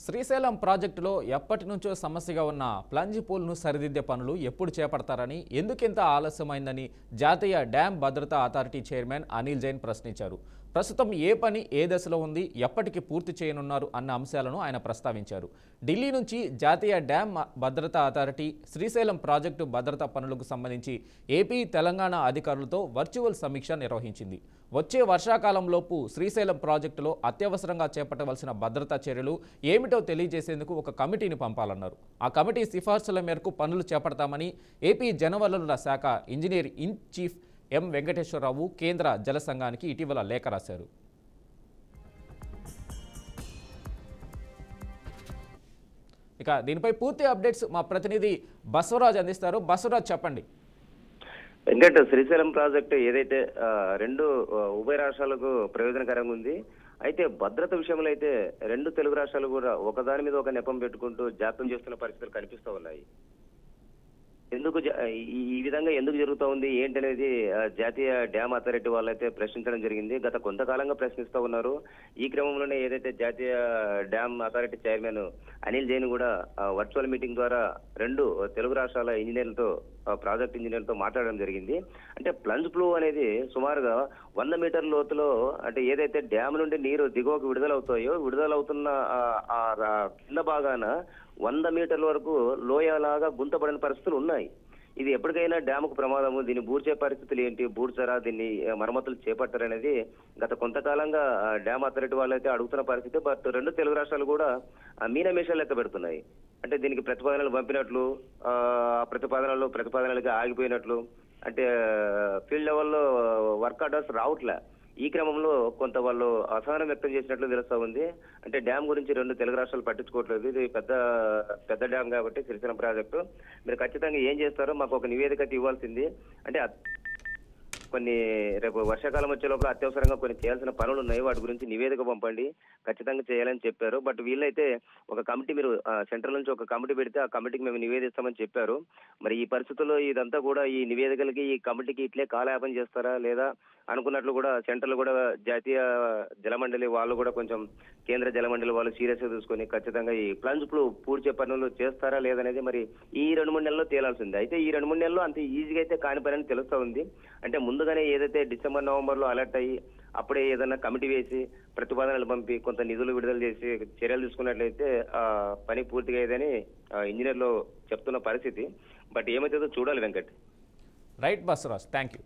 శ్రీశైలం ప్రాజెక్టులో ఎప్పటి నుంచో సమస్యగా ఉన్న ప్లంజ్ పూల్ను సరిదిద్దే పనులు ఎప్పుడు చేపడతారని, ఎందుకింత ఆలస్యమైందని జాతీయ డ్యామ్ భద్రతా అథారిటీ చైర్మన్ అనిల్ జైన్ ప్రశ్నించారు. ప్రస్తుతం ఏ పని ఏ దశలో ఉంది, ఎప్పటికి పూర్తి చేయనున్నారు అన్న అంశాలను ఆయన ప్రస్తావించారు. ఢిల్లీ నుంచి జాతీయ డ్యామ్ భద్రతా అథారిటీ శ్రీశైలం ప్రాజెక్టు భద్రతా పనులకు సంబంధించి ఏపీ, తెలంగాణ అధికారులతో వర్చువల్ సమీక్ష నిర్వహించింది. వచ్చే వర్షాకాలంలోపు శ్రీశైలం ప్రాజెక్టులో అత్యవసరంగా చేపట్టవలసిన భద్రతా చర్యలు ఏమిటో తెలియజేసేందుకు ఒక కమిటీని పంపాలన్నారు. ఆ కమిటీ సిఫార్సుల మేరకు పనులు చేపడతామని ఏపీ జలవనరుల శాఖ ఇంజనీర్ ఇన్ చీఫ్ ఎం వెంకటేశ్వరరావు కేంద్ర జల సంఘానికి ఇటీవల లేఖ రాశారు. ఇక దీనిపై పూర్తి అప్డేట్స్ మా ప్రతినిధి బసవరాజ్ అందిస్తారు. బసవరాజ్, చెప్పండి. వెంకట, శ్రీశైలం ప్రాజెక్టు ఏదైతే రెండు ఉభయ రాష్ట్రాలకు ప్రయోజనకరంగా ఉంది. అయితే భద్రత విషయంలో అయితే రెండు తెలుగు రాష్ట్రాలు కూడా ఒకదాని మీద ఒక నెపం పెట్టుకుంటూ జాప్యం చేస్తున్న పరిస్థితులు కనిపిస్తూ ఉన్నాయి. ఎందుకు ఈ విధంగా ఎందుకు జరుగుతూ ఉంది ఏంటనేది జాతీయ డ్యామ్ అథారిటీ వాళ్ళైతే ప్రశ్నించడం జరిగింది. గత కొంతకాలంగా ప్రశ్నిస్తూ ఉన్నారు. ఈ క్రమంలోనే ఏదైతే జాతీయ dam authority chairman Anil Jain కూడా వర్చువల్ మీటింగ్ ద్వారా రెండు తెలుగు రాష్ట్రాల ఇంజనీర్లతో, ప్రాజెక్ట్ ఇంజనీర్లతో మాట్లాడడం జరిగింది. అంటే ప్లంజ్ ఫ్లో అనేది సుమారుగా 100 మీటర్ల లోతులో, అంటే ఏదైతే డ్యామ్ నుండి నీరు దిగువకు విడుదలవుతున్న కింద భాగాన 100 మీటర్ల వరకు లోయలాగా గుంతపడిన పరిస్థితులు ఉన్నాయి. ఇది ఎప్పటికైనా డ్యాముకు ప్రమాదము, దీన్ని బూడ్చే పరిస్థితులు ఏంటి, బూడ్చారా, దీన్ని మరమ్మతులు చేపట్టారనేది గత కొంతకాలంగా డ్యామ్ అథారిటీ వాళ్ళైతే అడుగుతున్న పరిస్థితి. బట్ రెండు తెలుగు రాష్ట్రాలు కూడా మీనమేషాలు లెక్క పెడుతున్నాయి. అంటే దీనికి ప్రతిపాదనలు పంపినట్లు, ప్రతిపాదనలుగా ఆగిపోయినట్లు, అంటే ఫీల్డ్ లెవెల్లో వర్క్ ఆర్డర్స్ రావట్లే. ఈ క్రమంలో కొంత వాళ్ళు అసహనం వ్యక్తం చేసినట్లు తెలుస్తా ఉంది. అంటే డ్యామ్ గురించి రెండు తెలుగు రాష్ట్రాలు పట్టించుకోవట్లేదు. ఇది పెద్ద డ్యామ్ కాబట్టి శ్రీశైలం ప్రాజెక్టు మీరు ఖచ్చితంగా ఏం చేస్తారో మాకు ఒక నివేదిక ఇవ్వాల్సింది. అంటే కొన్ని రేపు వర్షాకాలం వచ్చే లోపల అత్యవసరంగా కొన్ని చేయాల్సిన పనులు ఉన్నాయి, వాటి గురించి నివేదిక పంపండి, ఖచ్చితంగా చేయాలని చెప్పారు. బట్ వీళ్ళైతే ఒక కమిటీ, మీరు సెంట్రల్ నుంచి ఒక కమిటీ పెడితే ఆ కమిటీకి మేము నివేదిస్తామని చెప్పారు. మరి ఈ పరిస్థితుల్లో ఇదంతా కూడా ఈ నివేదికలకి ఈ కమిటీకి ఇట్లే కాలయాపన చేస్తారా లేదా అనుకున్నట్లు కూడా సెంట్రల్ కూడా జాతీయ జలమండలి వాళ్ళు కూడా కొంచెం కేంద్ర జలమండలి వాళ్ళు సీరియస్ గా చూసుకొని ఖచ్చితంగా ఈ ప్లంజ్ ఫ్లో పూడ్చే పనులు చేస్తారా లేదనేది మరి ఈ 2-3 నెలల్లో తేలాల్సింది. అయితే ఈ 2-3 నెలల్లో అంత ఈజీగా అయితే కాని పని అని తెలుస్తా ఉంది. అంటే ముందుగానే ఏదైతే డిసెంబర్, నవంబర్లో అలర్ట్ అయ్యి అప్పుడే ఏదైనా కమిటీ వేసి ప్రతిపాదనలు పంపి కొంత నిధులు విడుదల చేసి చర్యలు తీసుకున్నట్లయితే పని పూర్తిగా అయ్యేదని ఇంజనీర్లు చెప్తున్న పరిస్థితి. బట్ ఏమైతుందో చూడాలి Venkat. Right Basavaraj, thank you.